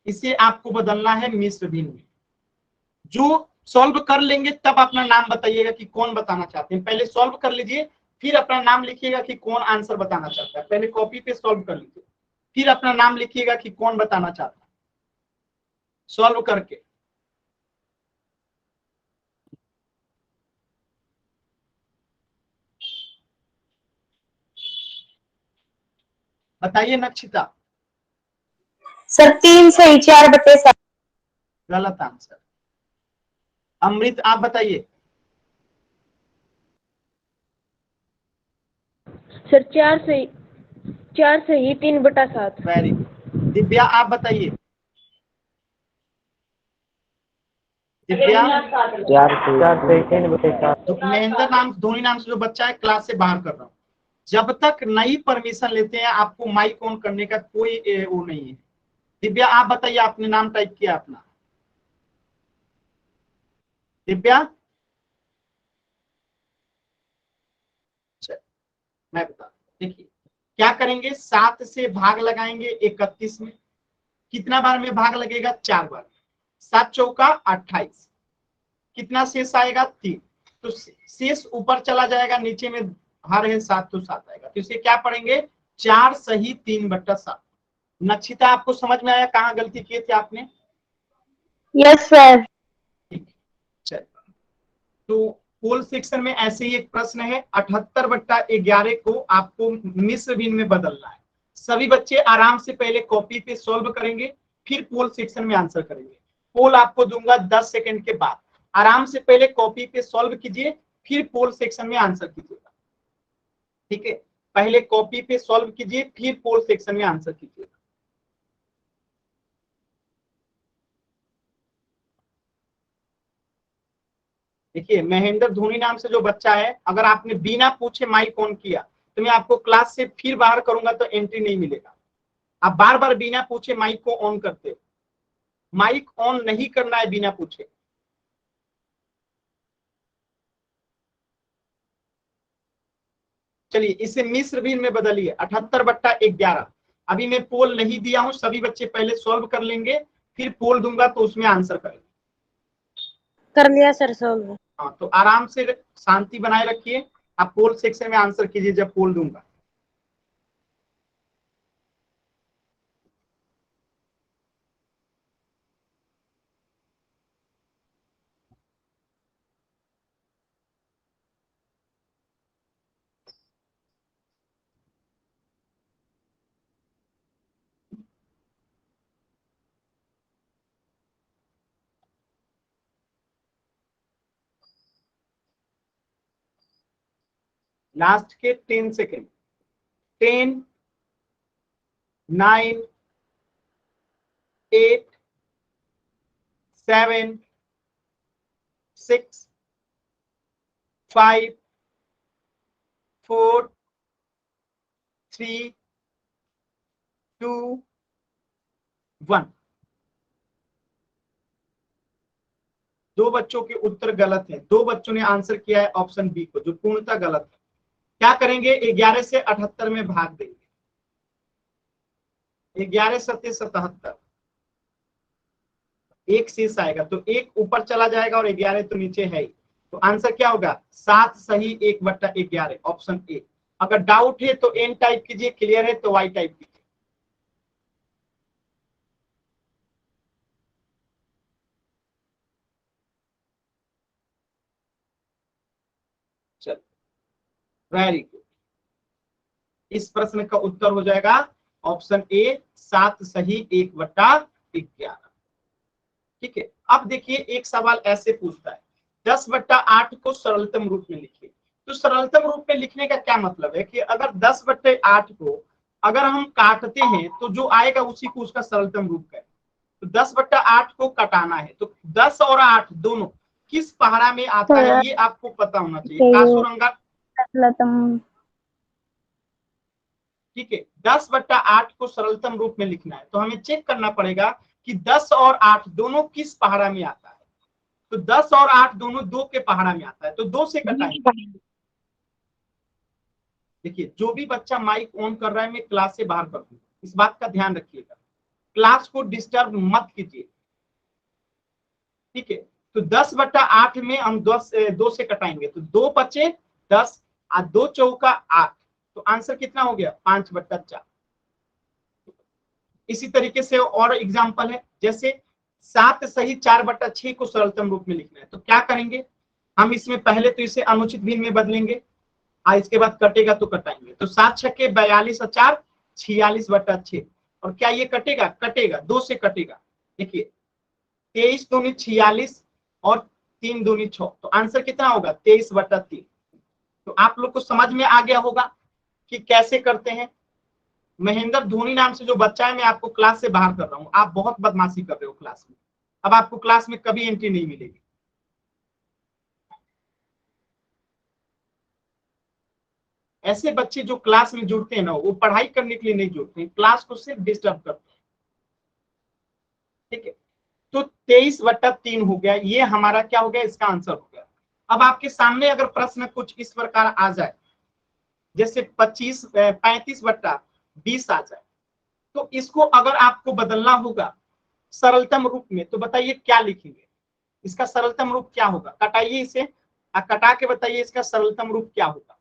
इसे आपको बदलना है मिश्र भिन्न में। जो सॉल्व कर लेंगे तब अपना नाम बताइएगा कि कौन बताना चाहते हैं। पहले सॉल्व कर लीजिए, फिर अपना नाम लिखिएगा कि कौन आंसर बताना चाहता है। पहले कॉपी पे सॉल्व कर लीजिए, फिर अपना नाम लिखिएगा कि कौन बताना चाहता है सॉल्व करके। बताइए नक्षिता। सर 3 सही 4/7। गलत आंसर। अमृत आप बताइए। सर 4 सही 3/7। Very good. दिव्या आप बताइए। दिव्या, 4/3/7। महेंद्र नाम धोनी नाम से जो बच्चा है क्लास से बाहर कर रहा हूँ। जब तक नई परमिशन लेते हैं आपको माइक ऑन करने का कोई वो नहीं है। दिव्या आप बताइए, आपने नाम टाइप किया अपना। दिव्या, मैं बता, देखिए क्या करेंगे, 7 से भाग लगाएंगे 31 में। कितना बार में भाग लगेगा? 4 बार। 7 चौका 28। कितना शेष आएगा? 3। तो शेष ऊपर चला जाएगा, नीचे में हर है 7 तो 7 आएगा। तो इसे क्या पढ़ेंगे? 4 सही 3/7। नक्षिता आपको समझ में आया कहाँ गलती किए थे आपने? Yes sir. चल, तो पोल सेक्शन में ऐसे ही एक प्रश्न है, 78/11 को आपको मिस्र भिन्न में बदलना है। सभी बच्चे आराम से पहले कॉपी पे सॉल्व करेंगे, फिर पोल सेक्शन में आंसर करेंगे। पोल आपको दूंगा 10 सेकंड के बाद। आराम से पहले कॉपी पे सॉल्व कीजिए, फिर पोल सेक्शन में आंसर कीजिएगा। ठीक है, पहले कॉपी पे सॉल्व कीजिए, फिर पोल सेक्शन में आंसर कीजिएगा। देखिए महेंद्र धोनी नाम से जो बच्चा है, अगर आपने बिना पूछे माइक ऑन किया तो मैं आपको क्लास से फिर बाहर करूंगा तो एंट्री नहीं मिलेगा। आप बार बार बिना पूछे माइक को ऑन करते हो। माइक ऑन नहीं करना है बिना पूछे। चलिए इसे मिस्र भिन्न में बदलिए, 78/11। अभी मैं पोल नहीं दिया हूं, सभी बच्चे पहले सॉल्व कर लेंगे, फिर पोल दूंगा तो उसमें आंसर करेंगे। कर लिया सर सॉल्व। हाँ, तो आराम से शांति बनाए रखिए। आप पोल सेक्शन में आंसर कीजिए जब पोल दूंगा। लास्ट के 10 सेकेंड। 10, 9, 8, 7, 6, 5, 4, 3, 2, 1। 2 बच्चों के उत्तर गलत है। 2 बच्चों ने आंसर किया है ऑप्शन बी को, जो पूर्णतः गलत है। क्या करेंगे? 11 से 78 में भाग देंगे। 11 सत्य 77, एक शेष आएगा तो एक ऊपर चला जाएगा और 11 तो नीचे है ही। तो आंसर क्या होगा? 7 सही 1/11, ऑप्शन ए। अगर डाउट है तो एन टाइप कीजिए, क्लियर है तो वाई टाइप कीजिए। चलो, वेरी गुड। इस प्रश्न का उत्तर हो जाएगा ऑप्शन ए, 7 सही 1/11। ठीक है, अब देखिए एक सवाल ऐसे पूछता है, 10/8 को सरलतम रूप में लिखिए। तो सरलतम रूप में लिखने का क्या मतलब है कि अगर 10/8 को अगर हम काटते हैं तो जो आएगा उसी को उसका सरलतम रूप है। तो 10/8 को कटाना है, तो 10 और 8 दोनों किस पहाड़ा में आता है ये आपको पता होना चाहिए। कासुरंगा, ठीक है, 10/8 को सरलतम रूप में लिखना है तो हमें चेक करना पड़ेगा कि 10 और 8 दोनों किस पहाड़ा में आता है। तो 10 और 8 दोनों 2 के पहाड़ा में आता है, तो 2 से कटाएंगे। देखिए जो भी बच्चा माइक ऑन कर रहा है मैं क्लास से बाहर कर दूंगा, इस बात का ध्यान रखिएगा। क्लास को डिस्टर्ब मत कीजिए। ठीक है, तो 10/8 में हम 2 से कटाएंगे तो 2 बचे 10 और 2 चौका 8, तो आंसर कितना हो गया? 5/4। इसी तरीके से और एग्जांपल है, जैसे 7 सही 4/6 को सरलतम रूप में लिखना है तो क्या करेंगे? हम इसमें पहले तो इसे अनुचित भिन्न में बदलेंगे और इसके बाद कटेगा तो कटाएंगे। तो 7 छक्के 42 और 4 46/6। और क्या ये कटेगा? कटेगा, 2 से कटेगा। देखिए 23 दूनी 46 और 3 दूनी 6, तो आंसर कितना होगा? 23/3। तो आप लोग को समझ में आ गया होगा। कि कैसे करते हैं। महेंद्र धोनी नाम से जो बच्चा है, मैं आपको क्लास से बाहर कर रहा हूं। आप बहुत बदमाशी कर रहे हो क्लास में, अब आपको क्लास में कभी एंट्री नहीं मिलेगी। ऐसे बच्चे जो क्लास में जुड़ते हैं ना, वो पढ़ाई करने के लिए नहीं जुड़ते हैं, क्लास को सिर्फ डिस्टर्ब करते हैं। ठीक है, तो 23/3 हो गया, ये हमारा क्या हो गया, इसका आंसर हो गया। अब आपके सामने अगर प्रश्न कुछ इस प्रकार आ जाए, जैसे 35/20 आ जाए, तो इसको अगर आपको बदलना होगा सरलतम रूप में, तो बताइए क्या लिखेंगे। इसका सरलतम रूप क्या होगा, कटाइए इसे, कटा के बताइए इसका सरलतम रूप क्या होगा।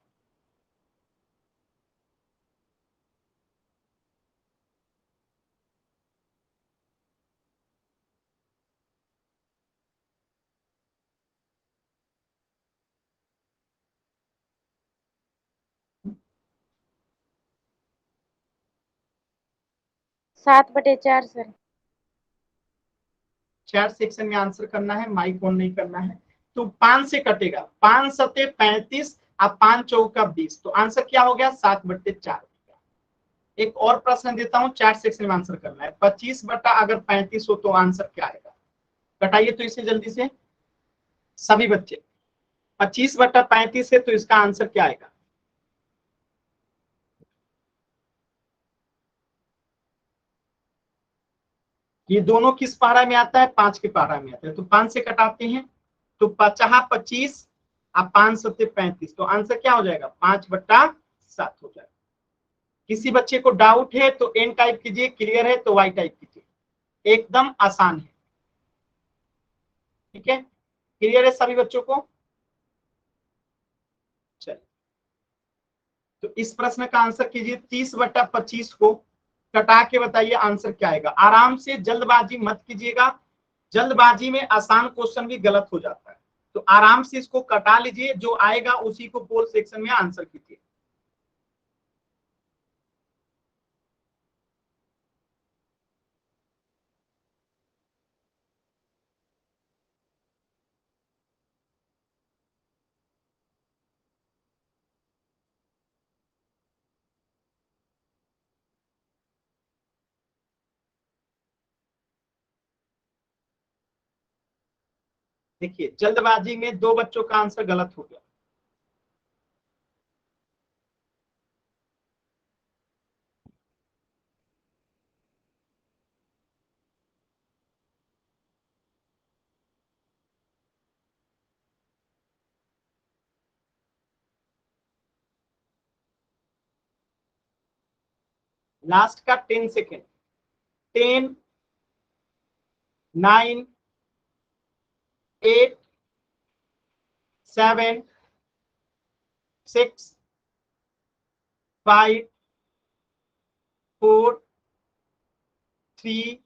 सात बटे चार सर। 4 सेक्शन में आंसर करना है, माइक ऑन नहीं करना है। तो 5 से कटेगा, 5 सते 35 और 5 चौका 20, तो आंसर क्या हो गया, 7/4। एक और प्रश्न देता हूं, 4 सेक्शन में आंसर करना है। 25/35 हो तो आंसर क्या आएगा, कटाइए तो इसे जल्दी से सभी बच्चे। 25/35 है तो इसका आंसर क्या आएगा। ये दोनों किस पारा में आता है, 5 के पारा में आता है, तो 5 से कटाते हैं, तो 50/25 और 5 सत्ते 35, तो आंसर क्या हो जाएगा, 5/7 हो जाएगा। किसी बच्चे को डाउट है तो एन टाइप कीजिए, क्लियर है तो वाई टाइप कीजिए, एकदम आसान है। ठीक है, क्लियर है सभी बच्चों को। चलिए, तो इस प्रश्न का आंसर कीजिए। 30/25 को कटा के बताइए आंसर क्या आएगा। आराम से, जल्दबाजी मत कीजिएगा, जल्दबाजी में आसान क्वेश्चन भी गलत हो जाता है, तो आराम से इसको कटा लीजिए, जो आएगा उसी को पोल सेक्शन में आंसर कीजिए। देखिए, जल्दबाजी में 2 बच्चों का आंसर गलत हो गया। लास्ट का 10 सेकेंड। 10, 9, 8, 7, 6, 5, 4, 3,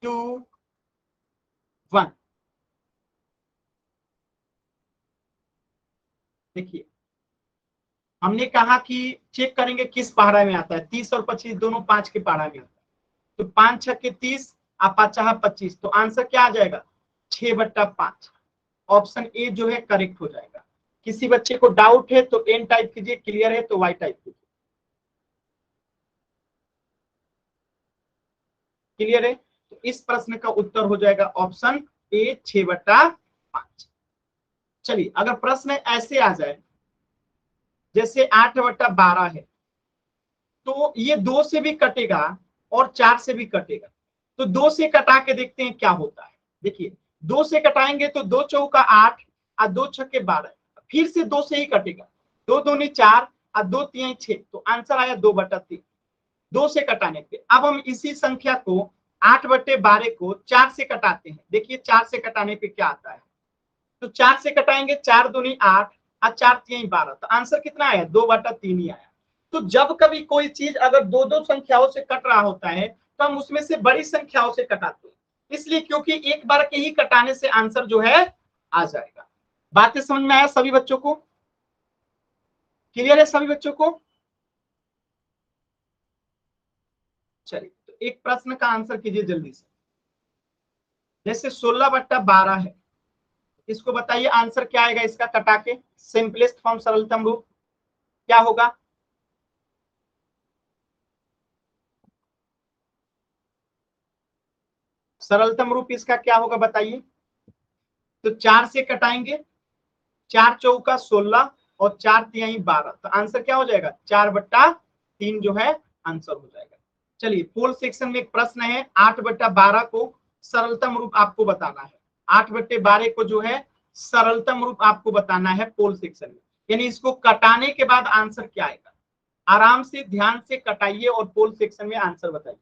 2, 1। देखिए, हमने कहा कि चेक करेंगे किस पहाड़ा में आता है। 30 और 25 दोनों 5 के पहाड़ा में आता है, तो 5 छक्के 30 और 5 25, तो आंसर क्या आ जाएगा, 6/5। ऑप्शन ए जो है करेक्ट हो जाएगा। किसी बच्चे को डाउट है तो एन टाइप कीजिए, क्लियर है तो वाई टाइप कीजिए। क्लियर है, तो इस प्रश्न का उत्तर हो जाएगा ऑप्शन ए, 6/5। चलिए, अगर प्रश्न ऐसे आ जाए जैसे 8/12 है, तो ये 2 से भी कटेगा और 4 से भी कटेगा, तो 2 से कटा के देखते हैं क्या होता है। देखिए, 2 से कटाएंगे तो 2 चौका 8 और 2 छक्के 12, फिर से 2 से ही कटेगा, 2 दूनी 4 और 2 तिहाई 6, तो आंसर आया 2/3। 2 से कटाने पे अब हम इसी संख्या को 8/12 को 4 से कटाते हैं। देखिए, 4 से कटाने पे क्या आता है, तो 4 से कटाएंगे, 4 दूनी 8 और 4 तिहाई 12, तो आंसर कितना आया, 2/3 ही आया। तो जब कभी कोई चीज अगर 2 संख्याओं से कट रहा होता है, तो हम उसमें से बड़ी संख्याओं से कटाते हैं, इसलिए क्योंकि एक बार के ही कटाने से आंसर जो है आ जाएगा। बातें समझ में आया सभी बच्चों को, क्लियर है सभी बच्चों को। चलिए, तो एक प्रश्न का आंसर कीजिए जल्दी से। जैसे 16/12 है, इसको बताइए आंसर क्या आएगा इसका कटा के, सिंपलेस्ट फॉर्म, सरलतम रूप। क्या होगा? सरलतम रूप इसका क्या होगा बताइए? तो 4 से कटाएंगे, 4 चौका 16 और 4 तिहाई 12, तो आंसर क्या हो जाएगा? 4/3 जो है आंसर हो जाएगा। चलिए पोल सेक्शन में एक प्रश्न है, 8/12 को सरलतम रूप आपको बताना है। 8/12 को जो है सरलतम रूप आपको बताना है पोल सेक्शन में, यानी इसको कटाने के बाद आंसर क्या आएगा। आराम से ध्यान से कटाइए और पोल सेक्शन में आंसर बताइए।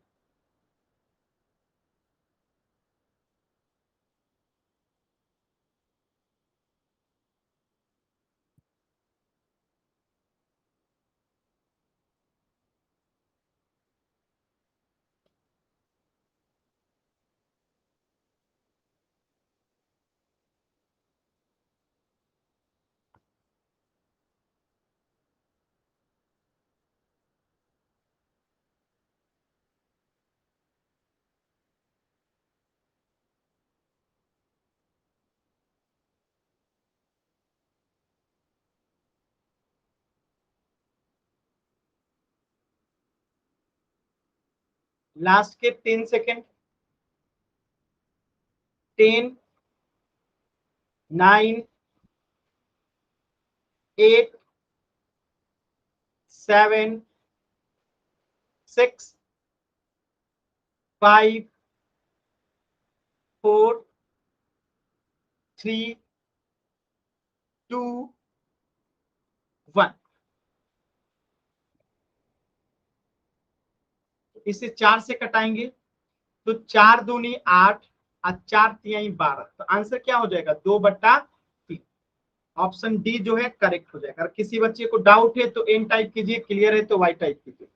लास्ट के 10 सेकेंड। 10, 9, 8, 7, 6, 5, 4, 3, 2, 1। इसे 4 से कटाएंगे तो 4 दूनी 8 और 4 तिहाई 12, तो आंसर क्या हो जाएगा? 2/3। ऑप्शन डी जो है करेक्ट हो जाएगा। अगर किसी बच्चे को डाउट है तो एन टाइप कीजिए, क्लियर है तो वाई टाइप कीजिए।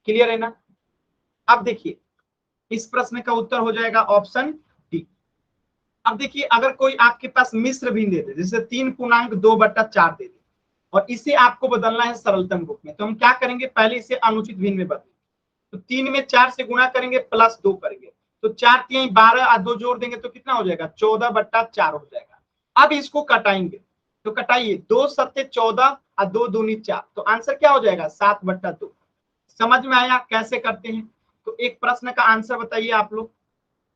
क्लियर है ना? अब देखिए इस प्रश्न का उत्तर हो जाएगा ऑप्शन डी। अब देखिए अगर कोई आपके पास मिश्र भिन्न दे दे, जैसे 3/2/4 दे दे और इसे आपको बदलना है सरलतम रूप में, तो हम क्या करेंगे? पहले इसे अनुचित भिन्न में बदलेंगे। तो 3 में 4 से गुणा करेंगे प्लस 2 करेंगे, तो 4 तिहाई 12 और 2 जोड़ देंगे तो कितना हो जाएगा? 14/4 हो जाएगा। अब इसको कटाएंगे तो कटाइए, 2 सत्ते 14 और 2 दूनी 4, तो आंसर क्या हो जाएगा? 7/2। समझ में आया कैसे करते हैं? तो एक प्रश्न का आंसर बताइए आप लोग।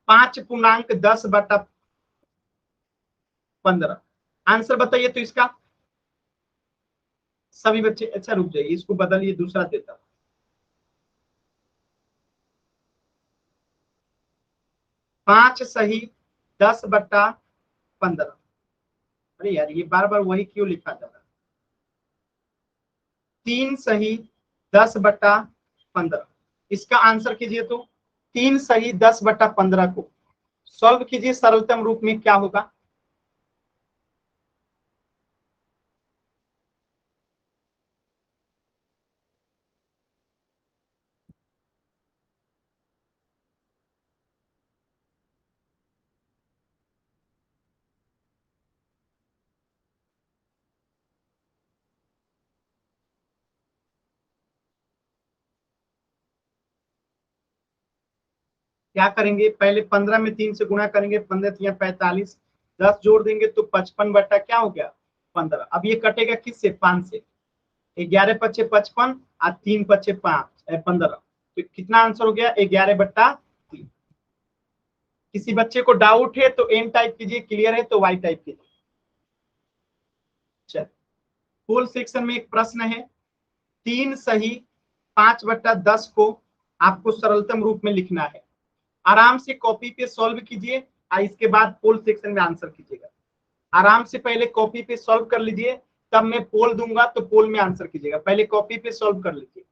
5.10/15 आंसर बताइए तो इसका सभी बच्चे। अच्छा रुक जाइए, इसको बदलिए, दूसरा देता हूं। 5 सही 10/15। अरे यार ये बार बार वही क्यों लिखा जा रहा है? 3 सही 10/15, इसका आंसर कीजिए तो। 3 सही 10/15 को सॉल्व कीजिए सरलतम रूप में, क्या होगा? क्या करेंगे? पहले 15 में 3 से गुणा करेंगे, 15 या 45, 10 जोड़ देंगे तो 55 बटा क्या हो गया? 15। अब ये कटेगा किससे? 5 से। 11 × 5 = 55 और 3 × 5 = 15, तो कितना आंसर हो गया? 11/3। किसी बच्चे को डाउट है तो एन टाइप कीजिए, क्लियर है तो वाई टाइप कीजिए। चल फुल सेक्शन में एक प्रश्न है, 3 सही 5/10 को आपको सरलतम रूप में लिखना है। आराम से कॉपी पे सॉल्व कीजिए और इसके बाद पोल सेक्शन में आंसर कीजिएगा। आराम से पहले कॉपी पे सॉल्व कर लीजिए, तब मैं पोल दूंगा तो पोल में आंसर कीजिएगा। पहले कॉपी पे सॉल्व कर लीजिए।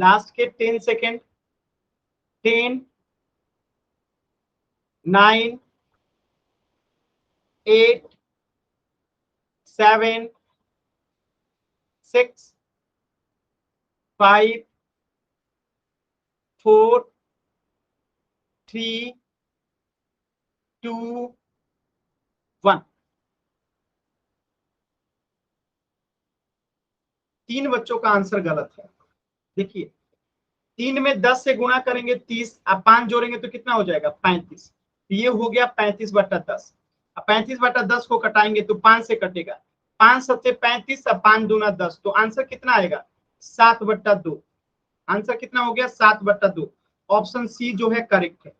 लास्ट के 10 सेकेंड। 10, 9, 8, 7, 6, 5, 4, 3, 2, 1। 3 बच्चों का आंसर गलत है। देखिए 3 में 10 से गुणा करेंगे 30, अब 5 जोड़ेंगे तो कितना हो जाएगा 35। ये हो गया 35/10। अब 35/10 को कटाएंगे तो 5 से कटेगा, 5 7 35, अब 5 दूना 10, तो आंसर कितना आएगा 7/2। आंसर कितना हो गया 7/2। ऑप्शन सी जो है करेक्ट है।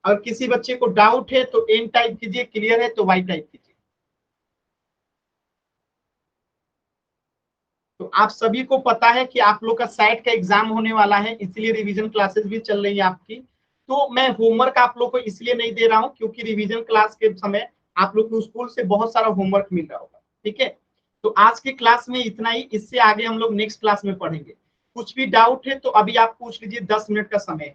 अगर किसी बच्चे को डाउट है तो एन टाइप कीजिए, क्लियर है तो वाई टाइप कीजिए। तो आप सभी को पता है कि आप लोग का साइट का एग्जाम होने वाला है, इसलिए रिवीजन क्लासेस भी चल रही है आपकी। तो मैं होमवर्क आप लोग को इसलिए नहीं दे रहा हूं क्योंकि रिवीजन क्लास के समय आप लोग को स्कूल से बहुत सारा होमवर्क मिल रहा होगा, ठीक है। तो आज की क्लास में इतना ही, इससे आगे हम लोग नेक्स्ट क्लास में पढ़ेंगे। कुछ भी डाउट है तो अभी आप पूछ लीजिए, 10 मिनट का समय है।